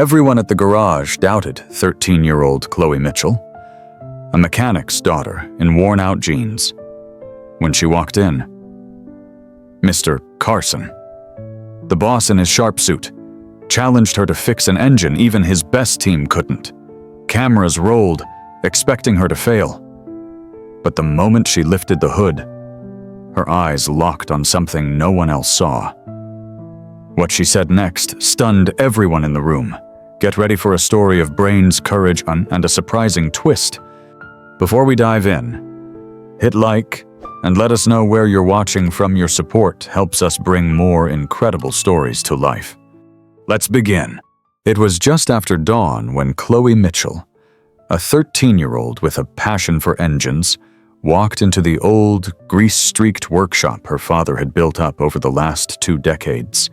Everyone at the garage doubted 13-year-old Chloe Mitchell, a mechanic's daughter in worn-out jeans. When she walked in, Mr. Carson, the boss in his sharp suit, challenged her to fix an engine even his best team couldn't. Cameras rolled, expecting her to fail. But the moment she lifted the hood, her eyes locked on something no one else saw. What she said next stunned everyone in the room. Get ready for a story of brains, courage, and a surprising twist. Before we dive in, hit like and let us know where you're watching from. Your support helps us bring more incredible stories to life. Let's begin. It was just after dawn when Chloe Mitchell, a 13-year-old with a passion for engines, walked into the old, grease-streaked workshop her father had built up over the last 2 decades.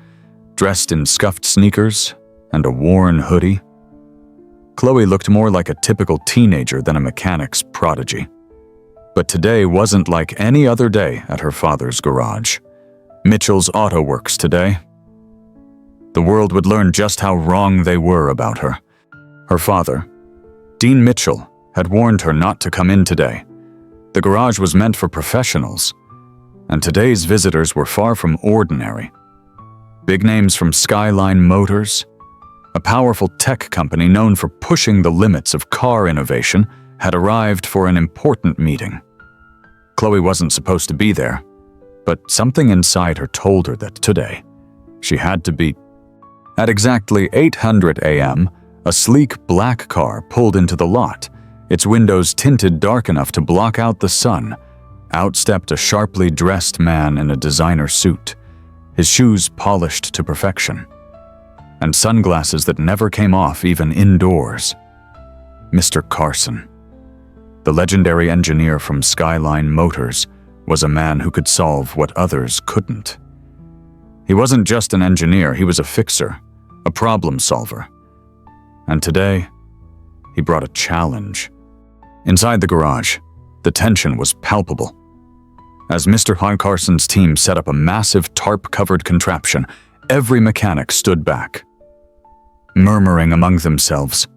Dressed in scuffed sneakers and a worn hoodie, Chloe looked more like a typical teenager than a mechanic's prodigy. But today wasn't like any other day at her father's garage. Mitchell's Auto Works today. The world would learn just how wrong they were about her. Her father, Dean Mitchell, had warned her not to come in today. The garage was meant for professionals, and today's visitors were far from ordinary. Big names from Skyline Motors, a powerful tech company known for pushing the limits of car innovation, had arrived for an important meeting. Chloe wasn't supposed to be there, but something inside her told her that today she had to be. At exactly 8:00 a.m., a sleek black car pulled into the lot, its windows tinted dark enough to block out the sun. Out stepped a sharply dressed man in a designer suit, his shoes polished to perfection, and sunglasses that never came off even indoors. Mr. Carson, the legendary engineer from Skyline Motors, was a man who could solve what others couldn't. He wasn't just an engineer, he was a fixer, a problem solver. And today, he brought a challenge. Inside the garage, the tension was palpable. As Mr. Carson's team set up a massive tarp-covered contraption, every mechanic stood back, murmuring among themselves,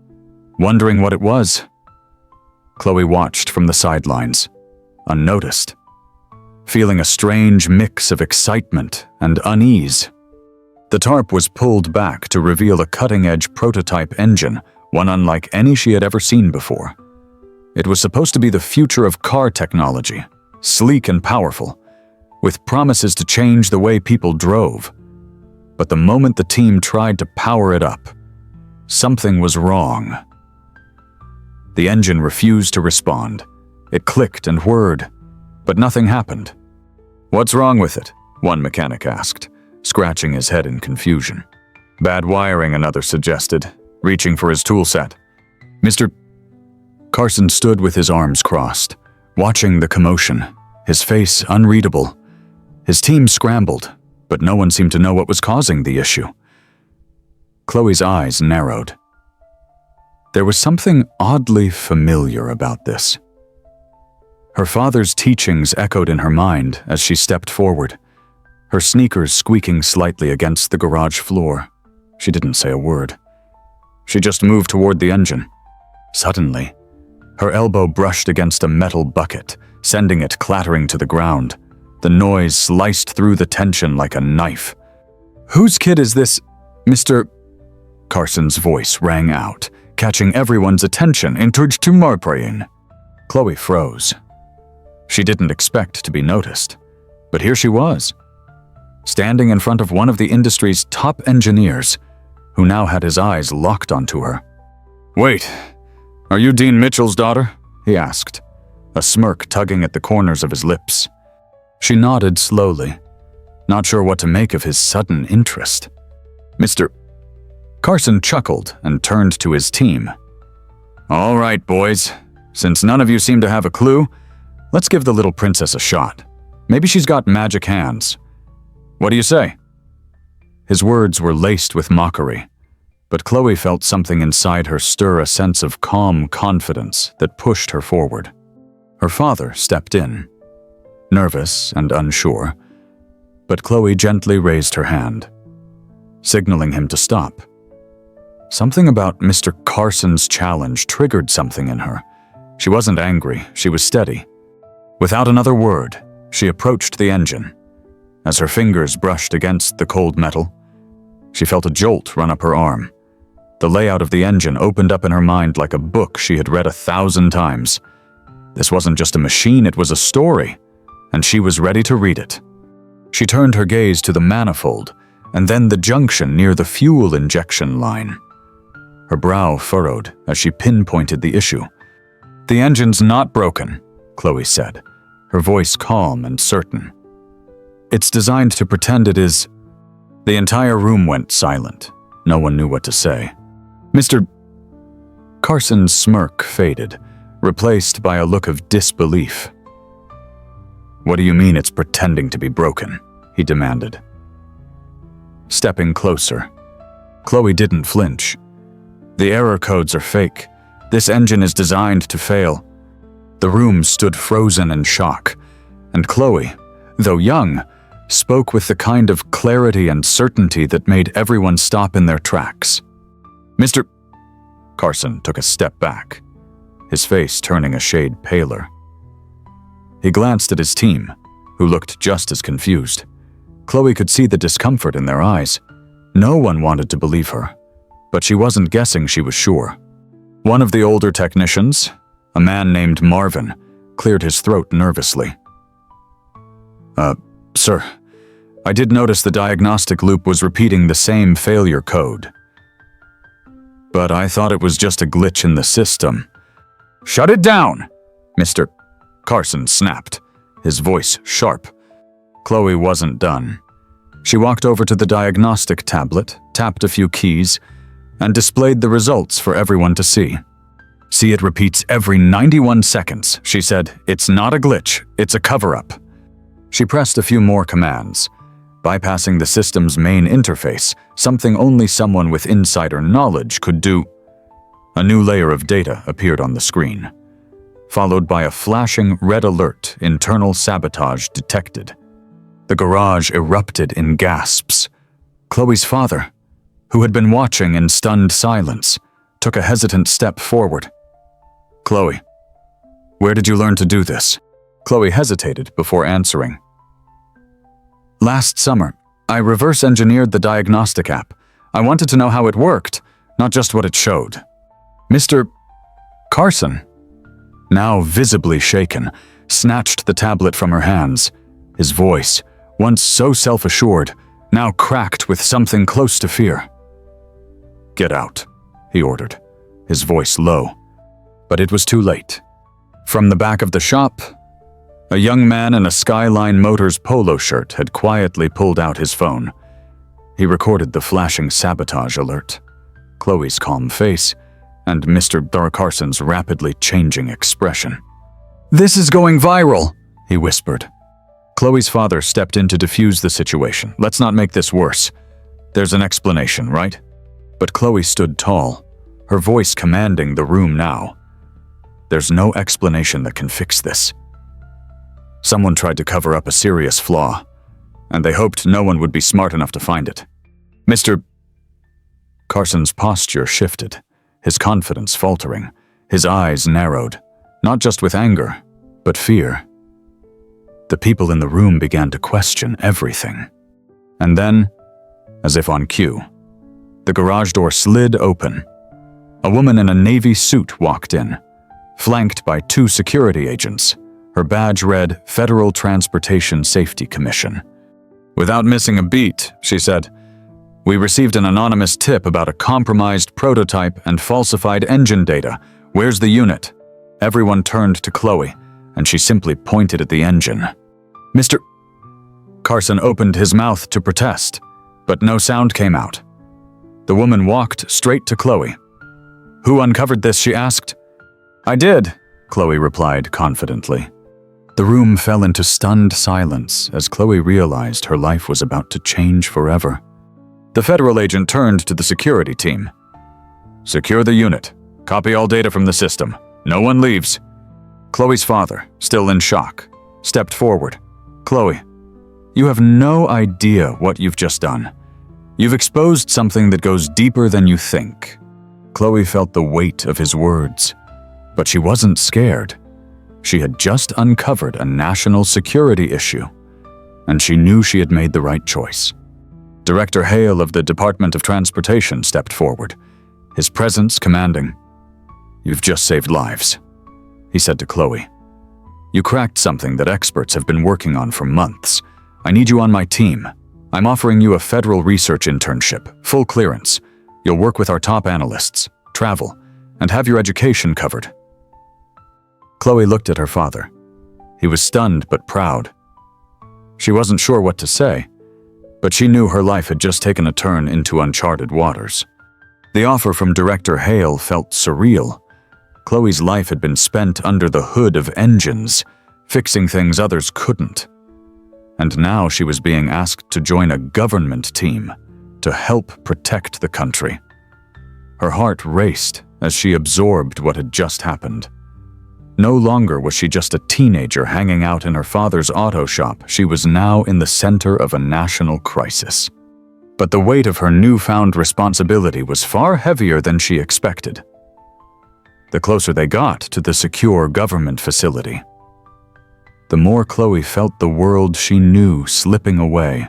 wondering what it was. Chloe watched from the sidelines, unnoticed, feeling a strange mix of excitement and unease. The tarp was pulled back to reveal a cutting-edge prototype engine, one unlike any she had ever seen before. It was supposed to be the future of car technology, sleek and powerful, with promises to change the way people drove. But the moment the team tried to power it up, something was wrong. The engine refused to respond. It clicked and whirred, but nothing happened. "What's wrong with it?" one mechanic asked, scratching his head in confusion. "Bad wiring," another suggested, reaching for his tool set. Mr. Carson stood with his arms crossed, watching the commotion, his face unreadable. His team scrambled, but no one seemed to know what was causing the issue. Chloe's eyes narrowed. There was something oddly familiar about this. Her father's teachings echoed in her mind as she stepped forward, her sneakers squeaking slightly against the garage floor. She didn't say a word. She just moved toward the engine. Suddenly, her elbow brushed against a metal bucket, sending it clattering to the ground. The noise sliced through the tension like a knife. "Whose kid is this, Mr. Carson's voice rang out, catching everyone's attention. "Encouraged to Marbrain." Chloe froze. She didn't expect to be noticed, but here she was, standing in front of one of the industry's top engineers, who now had his eyes locked onto her. "Wait, are you Dean Mitchell's daughter?" he asked, a smirk tugging at the corners of his lips. She nodded slowly, not sure what to make of his sudden interest. Mr. Carson chuckled and turned to his team. "All right, boys, since none of you seem to have a clue, let's give the little princess a shot. Maybe she's got magic hands. What do you say?" His words were laced with mockery, but Chloe felt something inside her stir a sense of calm confidence that pushed her forward. Her father stepped in, nervous and unsure, but Chloe gently raised her hand, signaling him to stop. Something about Mr. Carson's challenge triggered something in her. She wasn't angry, she was steady. Without another word, she approached the engine. As her fingers brushed against the cold metal, she felt a jolt run up her arm. The layout of the engine opened up in her mind like a book she had read 1,000 times. This wasn't just a machine, it was a story, and she was ready to read it. She turned her gaze to the manifold, and then the junction near the fuel injection line. Her brow furrowed as she pinpointed the issue. "The engine's not broken," Chloe said, her voice calm and certain. "It's designed to pretend it is." The entire room went silent. No one knew what to say. Mr. Carson's smirk faded, replaced by a look of disbelief. "What do you mean it's pretending to be broken?" he demanded. Stepping closer, Chloe didn't flinch. "The error codes are fake. This engine is designed to fail." The room stood frozen in shock, and Chloe, though young, spoke with the kind of clarity and certainty that made everyone stop in their tracks. "Mr. Carson took a step back, his face turning a shade paler. He glanced at his team, who looked just as confused. Chloe could see the discomfort in their eyes. No one wanted to believe her, but she wasn't guessing, she was sure. One of the older technicians, a man named Marvin, cleared his throat nervously. Sir, I did notice the diagnostic loop was repeating the same failure code. But I thought it was just a glitch in the system." "Shut it down!" Mr. Carson snapped, his voice sharp. Chloe wasn't done. She walked over to the diagnostic tablet, tapped a few keys, and displayed the results for everyone to see. "See, it repeats every 91 seconds, she said. "It's not a glitch, it's a cover-up." She pressed a few more commands, bypassing the system's main interface, something only someone with insider knowledge could do. A new layer of data appeared on the screen, followed by a flashing red alert: internal sabotage detected. The garage erupted in gasps. Chloe's father, who had been watching in stunned silence, took a hesitant step forward. "Chloe, where did you learn to do this?" Chloe hesitated before answering. "Last summer, I reverse-engineered the diagnostic app. I wanted to know how it worked, not just what it showed." Mr. Carson, now visibly shaken, snatched the tablet from her hands. His voice, once so self-assured, now cracked with something close to fear. "Get out," he ordered, his voice low. But it was too late. From the back of the shop, a young man in a Skyline Motors polo shirt had quietly pulled out his phone. He recorded the flashing sabotage alert, Chloe's calm face, and Mr. Carson's rapidly changing expression. "This is going viral," he whispered. Chloe's father stepped in to defuse the situation. "Let's not make this worse. There's an explanation, right?" But Chloe stood tall, her voice commanding the room now. "There's no explanation that can fix this. Someone tried to cover up a serious flaw, and they hoped no one would be smart enough to find it." Mr. Carson's posture shifted, his confidence faltering, his eyes narrowed, not just with anger, but fear. The people in the room began to question everything. And then, as if on cue, the garage door slid open. A woman in a navy suit walked in, flanked by 2 security agents. Her badge read Federal Transportation Safety Commission. "Without missing a beat," she said, "we received an anonymous tip about a compromised prototype and falsified engine data. Where's the unit?" Everyone turned to Chloe, and she simply pointed at the engine. Mr. Carson opened his mouth to protest, but no sound came out. The woman walked straight to Chloe. "Who uncovered this?" she asked. "I did," Chloe replied confidently. The room fell into stunned silence as Chloe realized her life was about to change forever. The federal agent turned to the security team. "Secure the unit. Copy all data from the system. No one leaves." Chloe's father, still in shock, stepped forward. "Chloe, you have no idea what you've just done. You've exposed something that goes deeper than you think." Chloe felt the weight of his words, but she wasn't scared. She had just uncovered a national security issue, and she knew she had made the right choice. Director Hale of the Department of Transportation stepped forward, his presence commanding. "You've just saved lives," he said to Chloe. "You cracked something that experts have been working on for months. I need you on my team. I'm offering you a federal research internship, full clearance. You'll work with our top analysts, travel, and have your education covered." Chloe looked at her father. He was stunned but proud. She wasn't sure what to say, but she knew her life had just taken a turn into uncharted waters. The offer from Director Hale felt surreal. Chloe's life had been spent under the hood of engines, fixing things others couldn't. And now she was being asked to join a government team to help protect the country. Her heart raced as she absorbed what had just happened. No longer was she just a teenager hanging out in her father's auto shop. She was now in the center of a national crisis. But the weight of her newfound responsibility was far heavier than she expected. The closer they got to the secure government facility, the more Chloe felt the world she knew slipping away.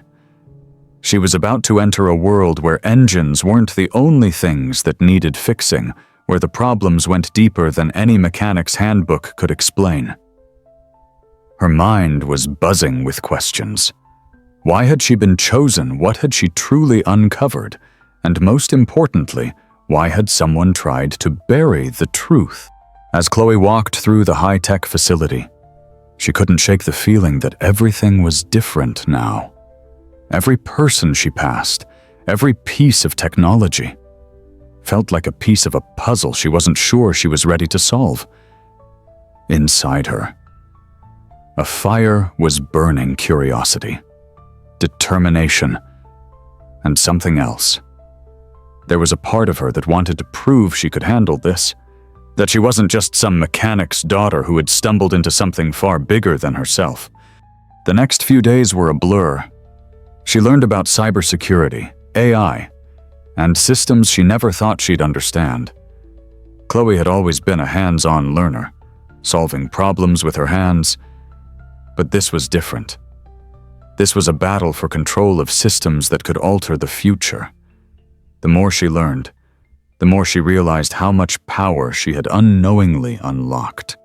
She was about to enter a world where engines weren't the only things that needed fixing, where the problems went deeper than any mechanic's handbook could explain. Her mind was buzzing with questions. Why had she been chosen? What had she truly uncovered? And most importantly, why had someone tried to bury the truth? As Chloe walked through the high-tech facility, she couldn't shake the feeling that everything was different now. Every person she passed, every piece of technology, felt like a piece of a puzzle she wasn't sure she was ready to solve. Inside her, a fire was burning: curiosity, determination, and something else. There was a part of her that wanted to prove she could handle this, that she wasn't just some mechanic's daughter who had stumbled into something far bigger than herself. The next few days were a blur. She learned about cybersecurity, AI, and systems she never thought she'd understand. Chloe had always been a hands-on learner, solving problems with her hands, but this was different. This was a battle for control of systems that could alter the future. The more she learned, the more she realized how much power she had unknowingly unlocked.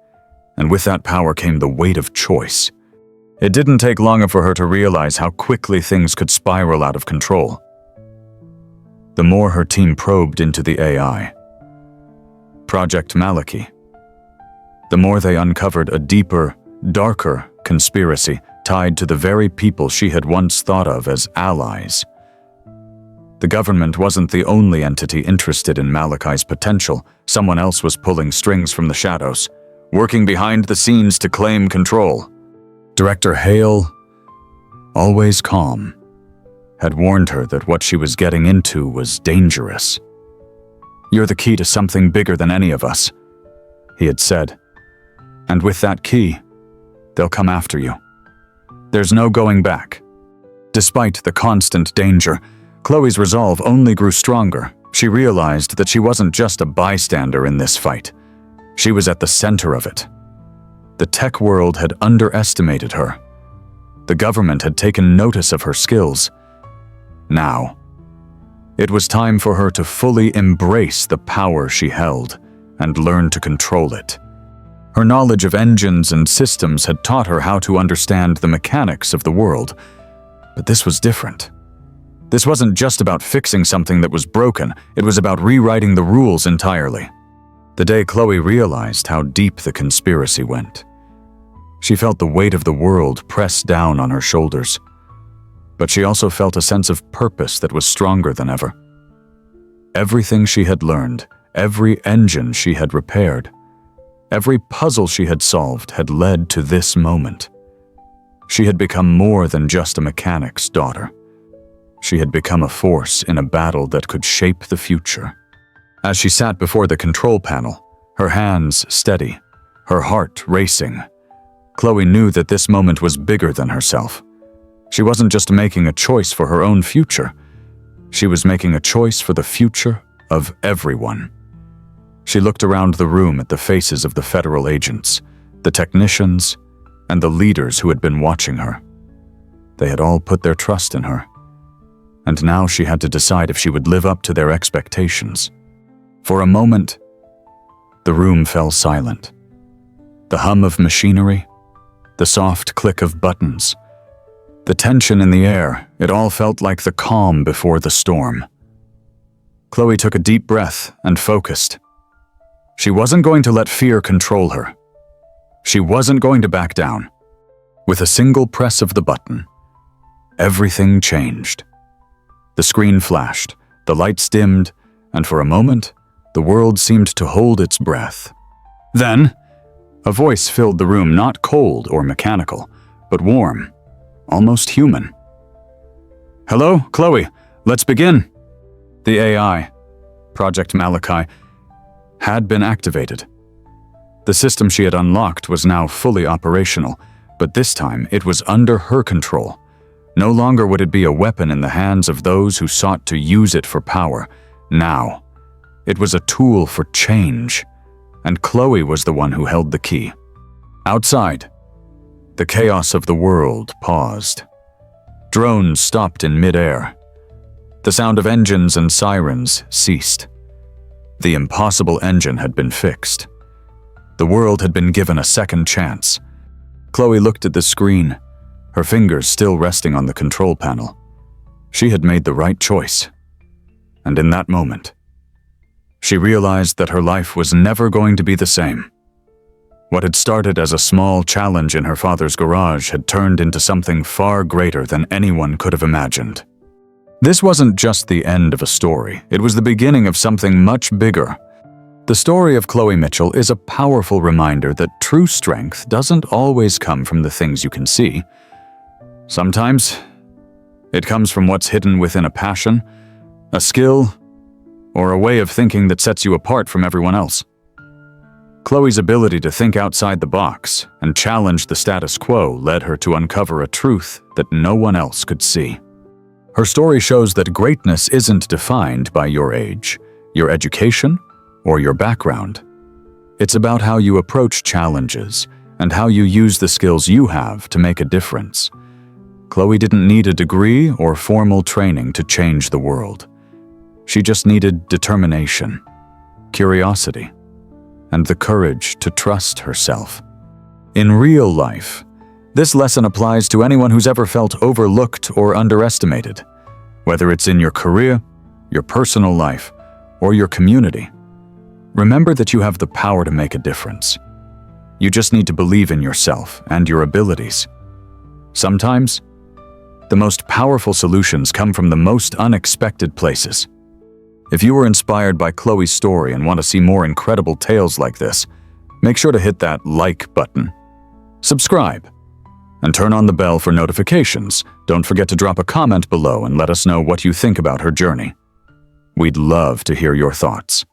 And with that power came the weight of choice. It didn't take long for her to realize how quickly things could spiral out of control. The more her team probed into the AI, Project Malachi, the more they uncovered a deeper, darker conspiracy tied to the very people she had once thought of as allies. The government wasn't the only entity interested in Malachi's potential. Someone else was pulling strings from the shadows, working behind the scenes to claim control. Director Hale, always calm, had warned her that what she was getting into was dangerous. "You're the key to something bigger than any of us," he had said. "And with that key, they'll come after you. There's no going back." Despite the constant danger, Chloe's resolve only grew stronger. She realized that she wasn't just a bystander in this fight. She was at the center of it. The tech world had underestimated her. The government had taken notice of her skills. Now, it was time for her to fully embrace the power she held and learn to control it. Her knowledge of engines and systems had taught her how to understand the mechanics of the world, but this was different. This wasn't just about fixing something that was broken, it was about rewriting the rules entirely. The day Chloe realized how deep the conspiracy went, she felt the weight of the world press down on her shoulders. But she also felt a sense of purpose that was stronger than ever. Everything she had learned, every engine she had repaired, every puzzle she had solved had led to this moment. She had become more than just a mechanic's daughter. She had become a force in a battle that could shape the future. As she sat before the control panel, her hands steady, her heart racing, Chloe knew that this moment was bigger than herself. She wasn't just making a choice for her own future. She was making a choice for the future of everyone. She looked around the room at the faces of the federal agents, the technicians, and the leaders who had been watching her. They had all put their trust in her, and now she had to decide if she would live up to their expectations. For a moment, the room fell silent. The hum of machinery, the soft click of buttons, the tension in the air, it all felt like the calm before the storm. Chloe took a deep breath and focused. She wasn't going to let fear control her. She wasn't going to back down. With a single press of the button, everything changed. The screen flashed, the lights dimmed, and for a moment, the world seemed to hold its breath. Then, a voice filled the room, not cold or mechanical, but warm, almost human. "Hello, Chloe, let's begin." The AI, Project Malachi, had been activated. The system she had unlocked was now fully operational, but this time it was under her control. No longer would it be a weapon in the hands of those who sought to use it for power. Now, it was a tool for change, and Chloe was the one who held the key. Outside, the chaos of the world paused. Drones stopped in midair. The sound of engines and sirens ceased. The impossible engine had been fixed. The world had been given a second chance. Chloe looked at the screen, her fingers still resting on the control panel. She had made the right choice. And in that moment, she realized that her life was never going to be the same. What had started as a small challenge in her father's garage had turned into something far greater than anyone could have imagined. This wasn't just the end of a story, it was the beginning of something much bigger. The story of Chloe Mitchell is a powerful reminder that true strength doesn't always come from the things you can see. Sometimes, it comes from what's hidden within a passion, a skill, or a way of thinking that sets you apart from everyone else. Chloe's ability to think outside the box and challenge the status quo led her to uncover a truth that no one else could see. Her story shows that greatness isn't defined by your age, your education, or your background. It's about how you approach challenges and how you use the skills you have to make a difference. Chloe didn't need a degree or formal training to change the world. She just needed determination, curiosity, and the courage to trust herself. In real life, this lesson applies to anyone who's ever felt overlooked or underestimated, whether it's in your career, your personal life, or your community. Remember that you have the power to make a difference. You just need to believe in yourself and your abilities. Sometimes, the most powerful solutions come from the most unexpected places. If you were inspired by Chloe's story and want to see more incredible tales like this, make sure to hit that like button. Subscribe, and turn on the bell for notifications. Don't forget to drop a comment below and let us know what you think about her journey. We'd love to hear your thoughts.